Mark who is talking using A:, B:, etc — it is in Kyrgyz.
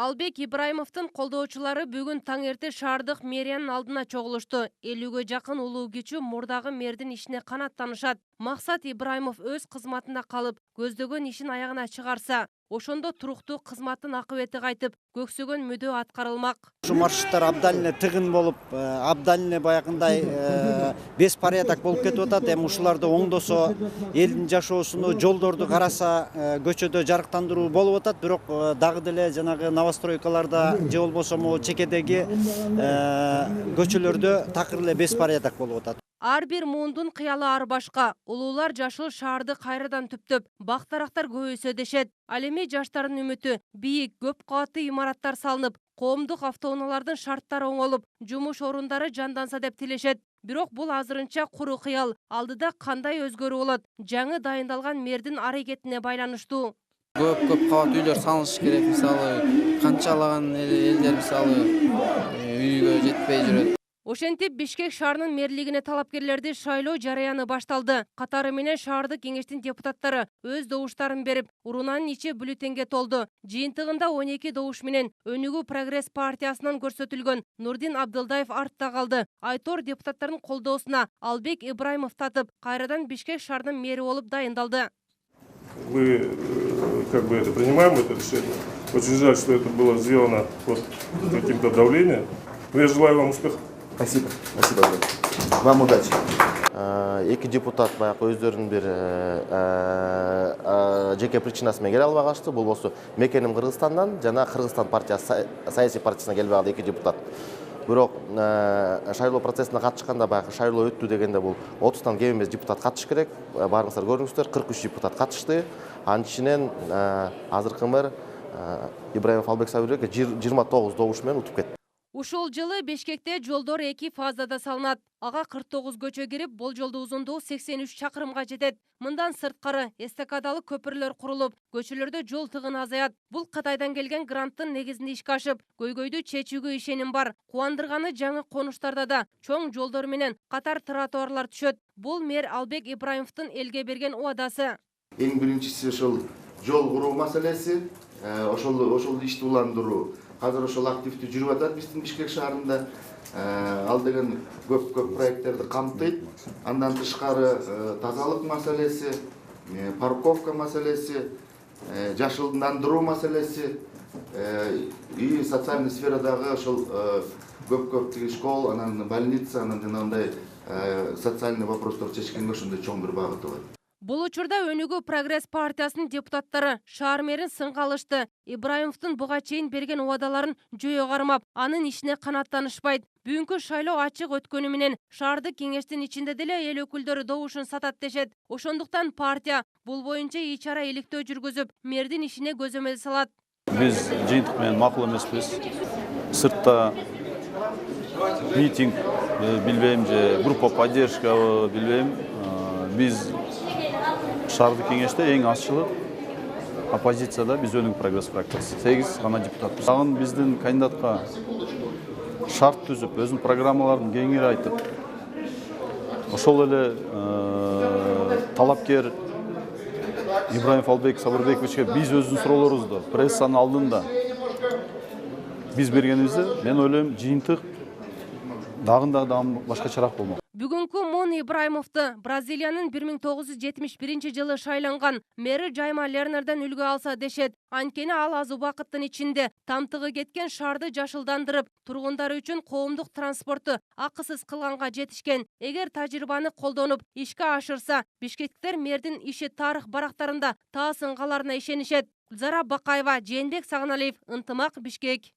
A: Албек Ибраимовдун колдоочулары бүгүн таңерте шаардык мэриянын алдына чогулушту. 50ге жакын улуу кичүү мурдагы мэрдин ишине канаттанышат. Максат Ибраимов өз кызматында калып, көздөгөн ишин аягына чыгарса, ошондо туруктуу кызматтын акыбети кайтып, көксөгөн мүдөө аткарылмак.
B: Ушу маршруттар абдан эле тыгын болуп, абдан эле баягындай беспорядок болуп кетип атат. Эми ушуларды оңдосо, элдин жашоосуну, жолдорду караса, көчөдө жарыктандыруу болуп атат. Бирок дагы деле жанагы новостройкаларда же болбосо чекедеги көчөлөрдө такыр эле беспорядок болуп атат.
A: Ар бир муундун кыялы ар башка. Улуулар жашыл шаарды кайрадан түптөп, бак-дарактар көбөйсө дешет. Ал эми жаштардын үмүтү бийик, көп кабаттуу имараттар салынып, коомдук автоунаалардын шарттары оңолуп, жумуш орундары жанданса деп тилешет. Бирок бул азырынча куру кыял. Алдыда кандай өзгөрүү болот? Жаңы дайындалган мэрдин аракетине байланыштуу.
C: Көп кабат үйлөр салыныш керек. Мисалы, канчалаган элдер мисалы үйгө жетпей жүрөт.
A: Ошентип Бишкек шаарынын мэрлигине талапкерлерди шайлоо жарыяны башталды. Катары менен шаардык кеңештин депутаттары өз добуштарын берип, урунанын ичи бюллетенге толду. Жыйынтыгында 12 добуш менен Өнүгүү Прогресс партиясынан көрсөтүлгөн Нурдин Абдылдаев артта калды. Айтор депутаттардын колдоосуна Албек Ибраимов татып, кайрадан Бишкек шаарынын мэри болуп дайындалды.
D: Мы это принимаем это решение. Очень жаль, что это было сделано под каким-то давлением. Но я желаю вам успехов.
E: Спасибо. Спасибо. Вам удачи. Эки депутат баягы өздөрүнүн бир жеке причинасы менен келе албай калышты. Бул болсо мекеним Кыргызстандан жана Кыргызстан партиясы саясий партиясына келбей калды эки депутат. Бирок шайлоо процессине катышканда баягы шайлоо өттү дегенде бул 30тан кем эмес депутат катыш керек. Барыңыздар көрүңүздөр, 43 депутат катышты. Анын ичинен азыркы мэр Ибраимов Албек Сабырбек 29 добуш менен утуп кетти.
A: Ушул жылы Бишкекте жолдор 2 фазада салынат. Ага 49 көчө кирип, болжолдуу узундугу 83 чакырымга жетет. Мындан сырткары эстакадалык көпүрлөр курулуп, көчөлөрдө жол тыгыны азаят. Бул Кытайдан келген гранттын негизинде ишке ашып, көйгөйдү чечүүгө ишеним бар. Кубандырганы жаңы конуштарда да чоң жолдор менен катар тротуарлар түшөт. Бул мэр Албек Ибраимовдун элге берген убадасы.
E: Эң биринчиси ошол жол куруу маселеси, ошол ишти уландыруу. Азыр ошол активдүү жүрүп атат биздин Бишкек шаарында. Ал деген көп проекттерди камтыйт. Андан тышкары тазалык маселеси, парковка маселеси, жашылдандыруу маселеси, и социальный сферадагы ошол көп школ, анан больница, анан жанагындай социальный вопростор чечкенге ошондой чоң бир багыты бар.
A: Бул учурда Өнүгүү Прогресс партиясынын депутаттары шаар мэрин сынга алышты. Ибраимовдун буга чейин берген убадаларын жөө кармап, анын ишине канаттанышпайт. Бүгүнкү шайлоо ачык өткөнү менен шаардык кеңештин ичинде деле эл өкүлдөрү добушун сатат дешет. Ошондуктан партия бул боюнча ич-чара иликтөө жүргүзүп, мэрдин ишине көзөмөл салат.
F: Биз жыйынтык менен макул эмеспиз. Сыртта митинг билбейм же группа поддержка билбейм. Биз шаардык кеңеште эң азчылык оппозицияда биз Өнүгүү Прогресс фракциясы 8 гана депутатбыз. Агын биздин кандидатка шарт түзүп, өзүнүн программаларын кеңири айтып, ошол эле талапкер Ибраимов Албек Сабырбековичке биз өзүнүн суроолорубузду прессанын алдында биз бергенибизде, мен ойлойм, жыйынтык дагы башкачараак болмок.
A: Бүгүнкү Мун Ибраимовду Бразилиянын 1971 жылы шайланган мэри Жайма Лернерден үлгү алса дешет. Анткени ал аз убакыттын ичинде тамтыгы кеткен шаарды жашылдандырып, тургундар үчүн коомдук транспортту акысыз кылганга жетишкен. Эгер тажрыйбаны колдонуп, ишке ашырса, бишкектиктер мэрдин иши тарых барактарында таасың каларына ишенишет. Зара Бакаева, Жээнбек Сагыналиев, Ынтымак, Бишкек.